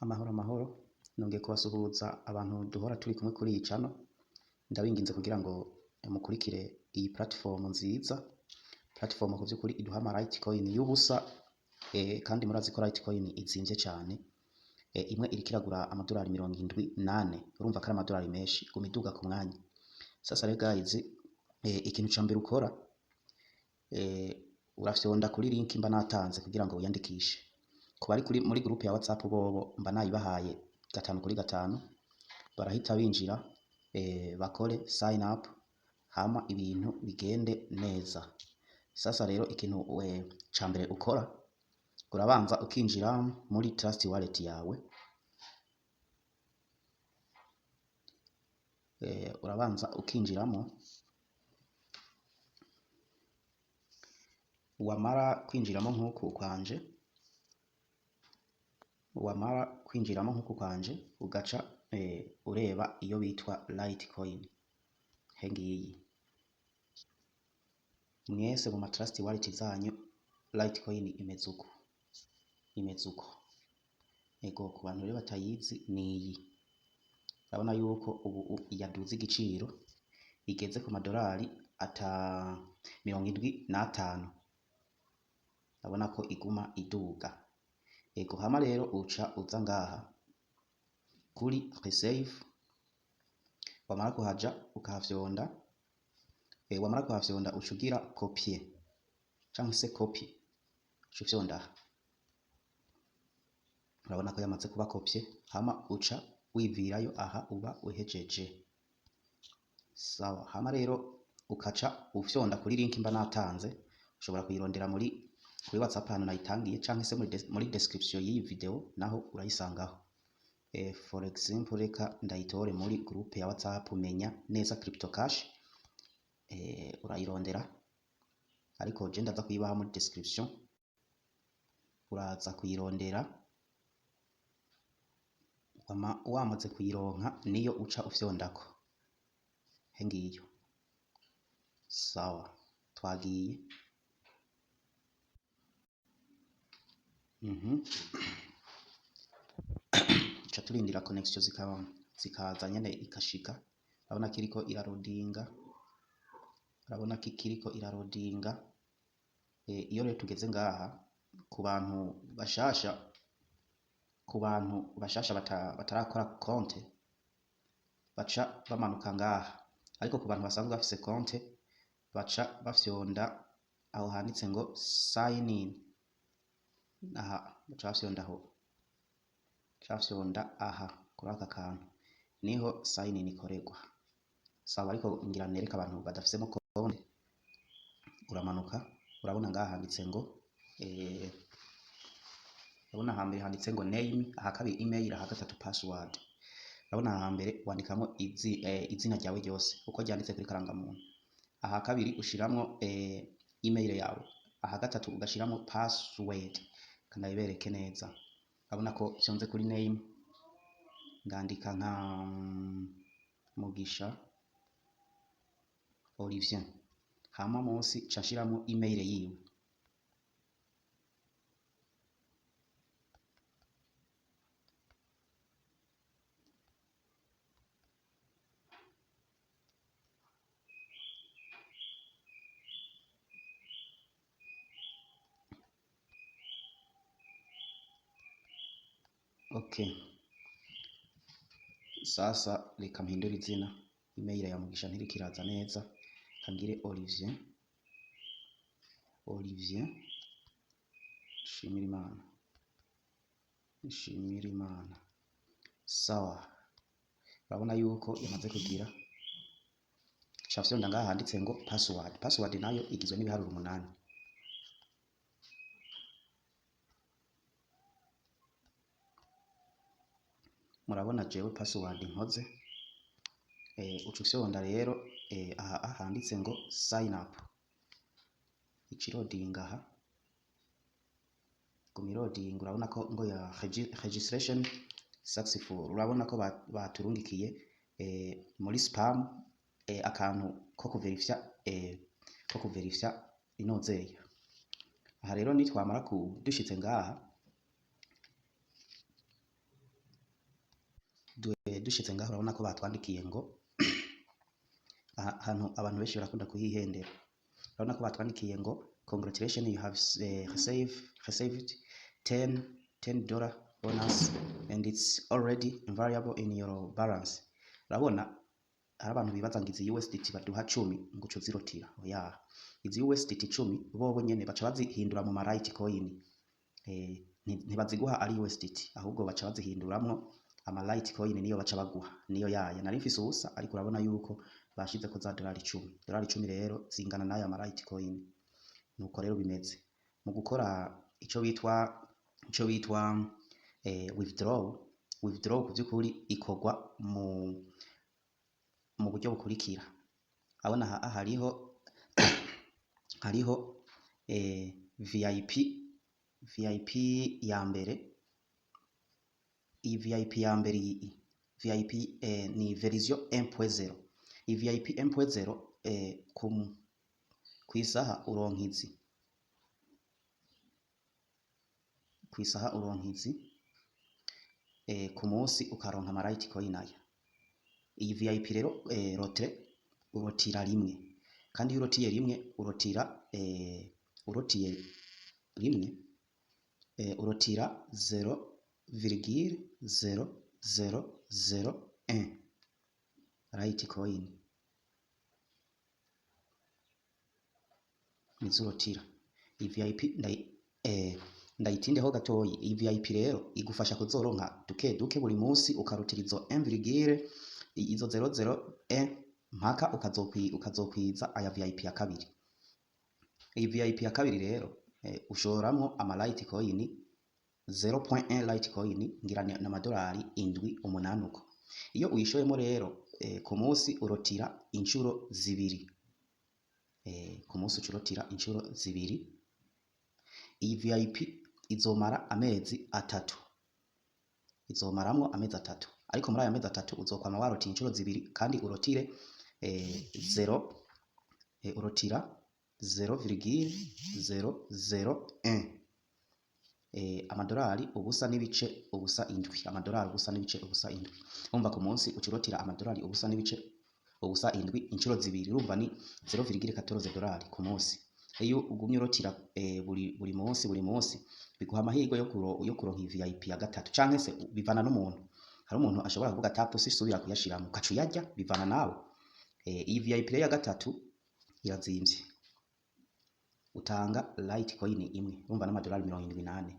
Amahoro nongeye kubasuhuza abantu duhora turi kumwe kuri iyi channel. Ndabinginze kugira ngo mukurikire iyi platform nziza, platform ku by'ukuri iduha ama Litecoin y'ubusa, kandi murazi ko Litecoin izimvye cyane. Imwe iri kiragura amadolari 78, urumva ko ari amadolari menshi gumiduga ku mwanya. Sasa rero guys, ikintu ca mbere ukora, urafyonda kuri link mba natanze kugira ngo wiyandikishe. Kuba ari muri groupe ya WhatsApp bobo mba nayibahaye 5x5, barahita binjira bakore sign up, hama ibintu bigende neza. Sasa rero ikintu ca mbere ukora, urabanza ukinjira muri Trust Wallet yawe, urabanza ukinjiramo, wamara kwinjiramo nk'uku kwanje, ugaca ureba iyo bitwa Litecoin. Hengiyi mwese mu Trust Wallet zanyu Litecoin imeze uko. Ego ku bantu rero batayizi niyi, urabona yuko ubu yaduze igiciro, igeze ku madolari 75. Urabona ko iguma iduga. Ego hama rero uca uza ngaha kuri receive, wamara kuhaja ukahafyonda, wamara kuhafyonda ucugira copier cyangwa se copy, ucufyonda. Urabona ko yamaze kuba copier, hama uca wivirayo aha uba uhejeje. Sawa, hama rero ukaca ufyonda kuri link mba natanze, ushobora kuyirondera kuri WhatsApp hano nayitangiye, cyangwa se muri description y'iyi video naho urayisangaho. For example reka ndayitore muri groupe ya WhatsApp menya neza Crypto Cash, urayirondera, ariko je ndaza kuyibaha muri description. Uraza kuyirondera, wamaze kuyironka niyo uca ufyondako. Hengiyo. Sawa, twagiye. Cha turindira connection zikaza nyene ikashika. Urabona kiriko irarodinga, iyo rero tugeze ngaha, ku bantu bashasha batarakora konte baca bamanuka ngaha, ariko ku bantu basanzwe bafise konte baca bafyonda aho handitse ngo sign in. Aha baca bafyonda aha kuri aka kantu niho sign in ikorerwa. Sawa, ariko ngira nereka abantu badafisemo konte, uramanuka, urabona ngaha handitse ngo urabona hambere handitse ngo name, aha kabiri email, aha gatatu password. Urabona hambere wandikamo izina ryawe ryose uko ryanditse kuri karangamuntu, aha kabiri ushiramwo email yawe, aha gatatu ugashiramo password. Kandi bibereke neza, urabona ko fyonze kuri name, ngandika nka Mugisha Olivier, hama munsi cashiramo email yiwe. Okay, sasa reka mpindura izina, email ya Mugisha ntirikiraza neza, kangire Olivier Shimirimana. Sawa, urabona yuko yamaze kugira, cafyonda ngaha handitse ngo password nayo igizwe n'ibiharuro 8. Murabona jewe password nkoze, ucufyonda rero aha handitse ngo sign up, ikirodinga aha gumirodinga. Urabona ko ngo ya registration successful. Urabona ko baturungikiye muri spam akantu ko kuverifya inozeye. Aha rero nitwamara kudushitse ngaha, dushitse ngaho urabona ko batwandikiye ngo ahantu abantu benshi barakunda kuhihendera. Urabona ko batwandikiye ngo congratulations, you have received $10 bonus and it's already variable in your balance. Urabona hari abantu bibaza ngo izi USDT baduha 10 ngo uzirotira. Oya, izi USDT 10 bobo nyene baca bazihindura mu Litecoin. Ntibaziguha ari USDT, ahubwo baca bazihinduramwo ama Litecoin, niyo baca baguha, niyo yaya. Nari mfise ubusa, ariko urabona yuko bashize ko za $10. $10 rero zingana n'aya ma Litecoin. Nuko rero bimeze mu gukora ico bitwa withdraw ku by'ukuri ikorwa mu buryo bukurikira. Abona hariho VIP ya mbere. Iyi VIP ya mbere VIP ni version 1.0. Iyi VIP 1.0 ku isaha uronkizi ku munsi ukaronka ama Litecoin aya. Iyi VIP rero urotira rimwe, kandi iyo urotiye rimwe urotira 0,0001 Litecoin nizurotira. Iyi VIP ndayitindeho gatoyi. Iyi VIP rero igufasha kuzoronka duke buri munsi, ukarutira izo 0,01 mpaka ukazokwiza aya VIP ya kabiri. Iyi VIP ya kabiri rero ushoramwo ama Litecoin 0.1 Litecoin ngira na madolari 7-8 uko. Iyo uyishoyemo rero ku munsi urotira inshuro zibiri. Ku munsi urotira inshuro zibiri. Iyi VIP izomara amezi 3. Izomaramwo amezi 3. Ariko muri aya mezi 3 uzokwama warotira inshuro zibiri, kandi urotira 0,001 amadolari ubusa n'ibice ubusa indwi. Amadolari ubusa n'ibice ubusa indwi. Umva ku munsi ucurotira amadolari ubusa n'ibice ubusa indwi inshuro zibiri, urumva ni $0,14 ku munsi. Iyo ugumye urotira buri munsi biguha amahirwe yo kuronka VIP ya gatatu, canke se bivana n'umuntu. Hari umuntu ashobora kuvuga tapu sisubira kuyashiramo ukaca uyarya, bivana nawe. Iyi VIP ya gatatu irazimvye, utanga Litecoin imwe, urumva n'amadolari 78.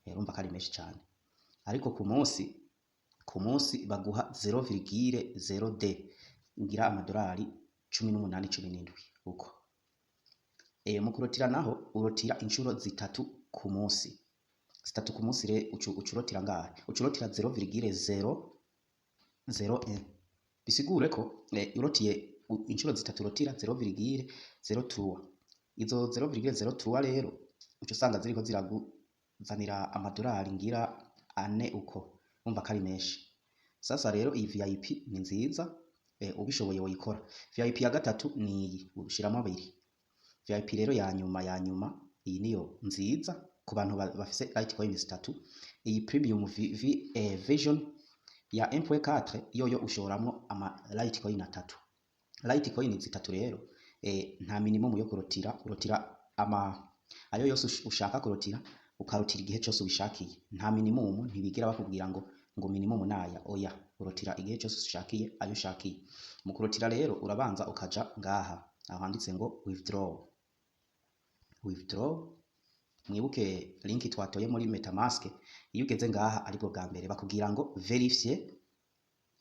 Urumva ko ari menshi cyane. Ariko ku munsi baguha 0,0D ngira amadolari 18-17 uko. Mu kurotira naho urotira inshuro 3 ku munsi. 3 ku munsi re ucurotira ngahe? Ucurotira 0,001. Bisigure ko urotiye inshuro 3 urotira 0,03. Izo 0,03 rero uco usanga ziriko ziraguzanira amadolari ngira 4 uko. Umva kari menshi. Sasa rero iyi VIP ni nziza, ubishoboye woyikora. VIP ya gatatu ni iyi ushiramo 2. VIP rero ya nyuma iyi niyo nziza ku bantu bafise Litecoin 3. Iyi premium version ya 1.4 yoyo ushoramwo ama Litecoin 3. Litecoin 3 rero nta minimum yo kurotira. Urotira ayo yose ushaka kurotira, ukarotira igihe cyose ubishakiye. Nta minimum, ntibigira bakubwira ngo minimum naya. Oya, urotira igihe cyose ushakiye ayo ushakiye. Mu kurotira rero urabanza ukaja ngaha aho handitse ngo withdraw. Mwibuke link twatoye muri MetaMask. Iyo ugeze ngaha aribwo bwa mbere bakubwira ngo verify,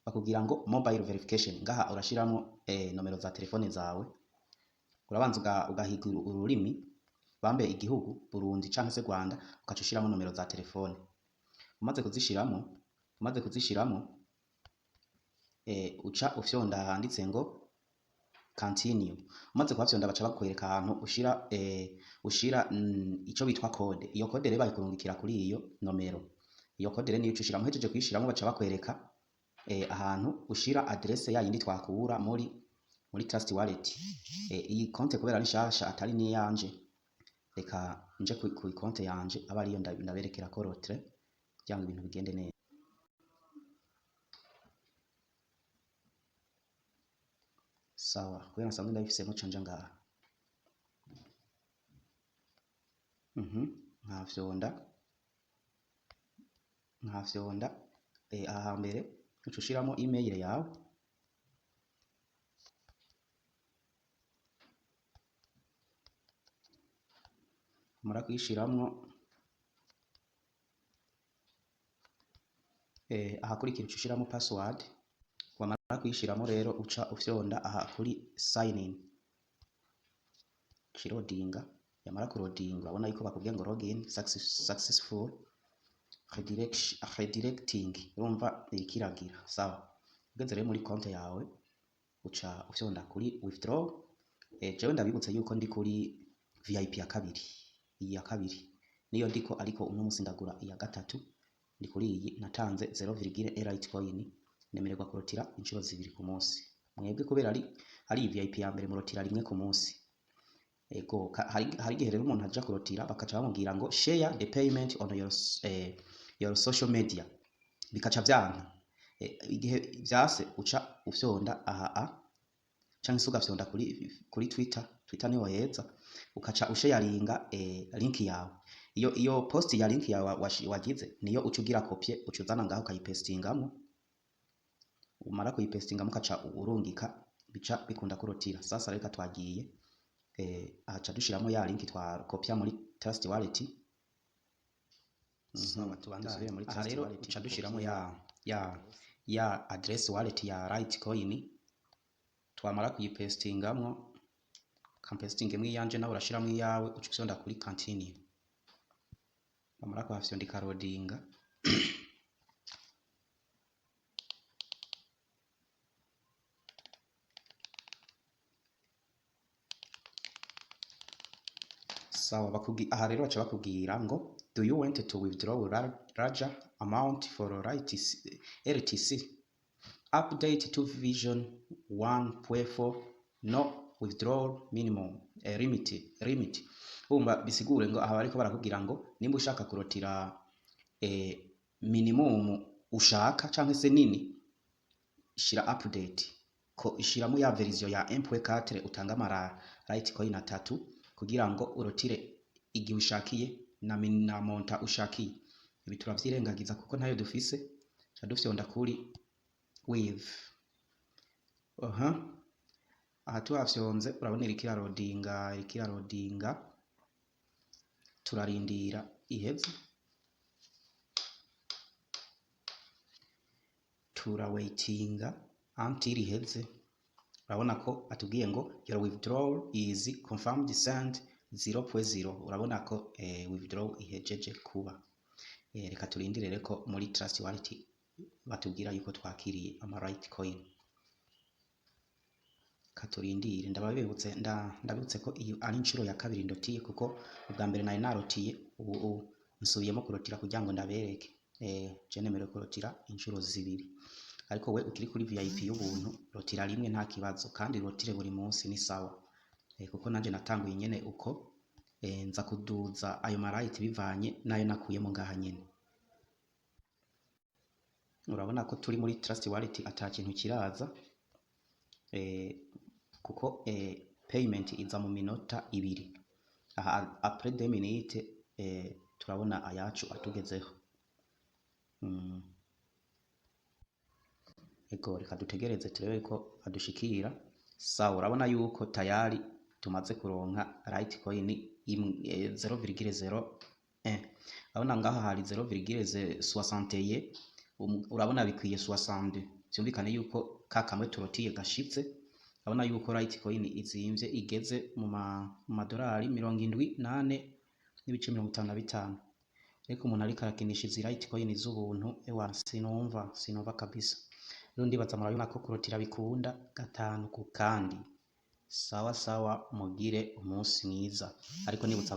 bakubwira ngo mobile verification. Ngaha urashiramo nomero za telefone zawe. Urabanza ugahiga ururimi, bambe igihugu Burundi canke se Rwanda, ukacushiramo nomero za telefone. Umaze kuzishiramo uca ufyonda handitse ngo continue. Umaze kuhafyonda baca bakwereka ahantu ushira ico bitwa code. Iyo code rero bayikurungikira kuri iyo nomero. Iyo code rero niyo ucushiramo. Hejeje kuyishiramo baca bakwereka ahantu ushira adresse yayindi twakura muri Trust Wallet. Iyi konte kubera ari shasha atari ni yanje, reka nje ku konte yanje aba ariyo ndaberekera ko rotre kugira ngo ibintu bigende neza. sawa kubera nsanzwe ndabifisemo canja ngaha nkafyonda aha mbere uca ushiramo email yawe umara kuyishiramwo ahakurikira uca ushiramo password wamara kuyishiramo rero uca ufyonda aha kuri sign in kirodinga yamara kurodinga urabona yuko bakubwiye ngo login successful redirecting urumva ikiragira sawa ugeze rero muri konti yawe uca ufyonda kuri withdraw jewe ndabibutse yuko ndi kuri VIP ya kabiri iyi ya kabiri niyo ndiko ariko uno musi ndagura iya gatatu ndi kuri iyi natanze 0,8 Litecoin nemererwa kurotira inshuro 2 ku munsi mwebwe kubera ari VIP ya mbere murotira rimwe ku munsi ego hari gihe rero umuntu aja kurotira bakaca bamubwira ngo share the payment on your social media bikaca vyanka igihe vyase uca ufyonda aha canke ugafyonda kuri Twitter niho heza ukaca usharinga link yawe iyo post ya link yawe wagize niyo uca ugira copy uca uzana ngaho ukayipestingamo umara kuyipestingamo ukaca urungika bica bikunda kurotira sasa reka twagiye aca dushiramo ya link twa copy muri Trust Wallet tubandanye muri Trust Wallet uca dushiramo ya address wallet ya Litecoin twamara kuyipestingamo campesting imwe yanje nawe urashiramo iyawe uca usonda kuri continue bamara kuhafyondika loadinga sawa aha rero baca bakubwira ngo do you want to withdraw larger amount for LTC update to version 1.4 no withdrawal minimum limit umba bisigure ngo aha bariko barakubwira ngo nimba ushaka kurotira minimum ushaka canke se nini shira update ko ishiramo ya version ya 1.4 utanga amara Litecoin 3 kugira ngo urotire igihe ushakiye na monta ushakiye ibi turavyirengagiza kuko ntayo dufise cha dufyonda kuri wave aha tuhafyonze urabona irikira loadinga turarindira iheze turawaitinga until iheze urabona ko atubwiye ngo your withdrawal is confirmed send 0.0 urabona ko withdraw ihejeje kuba reka turindire reko muri Trust Wallet batubwira yuko twakiriye ama Litecoin katurindire ndabibutse ko iyo ari inshuro ya kabiri ndotiye kuko ubwa mbere nayo narotiye ubu nsubiyemo kurotira kugira ngo ndabereke je nemerewe kurotira inshuro 2 ariko we ukiri kuri VIP y'ubuntu rotira rimwe nta kibazo kandi rotire buri munsi ni sawa kuko nanje natanguye nyene uko nza kuduza ayo marayiti bivanye nayo nakuyemo ngaha nyene urabona ko turi muri Trust Wallet ata kintu kiraza kuko payment iza mu minota 2 aha après 2 minutes turabona ayacu atugezeho ego reka dutegereze turebe ko adushikira sawa urabona yuko tayari tumaze kuronka Litecoin 0,01 urabona ngaha hari 0,61 urabona bikwiye 60 byumvikane yuko kakamwe turotiye gashitse urabona yuko Litecoin izimvye igeze mu madolari 78.55 ariko umuntu ariko arakinisha izi Litecoin z'ubuntu sinumva kabisa rero ndibaza murabona ko kurotira bikunda gatanu ku kandi sawa mugire umunsi mwiza ariko nibutsa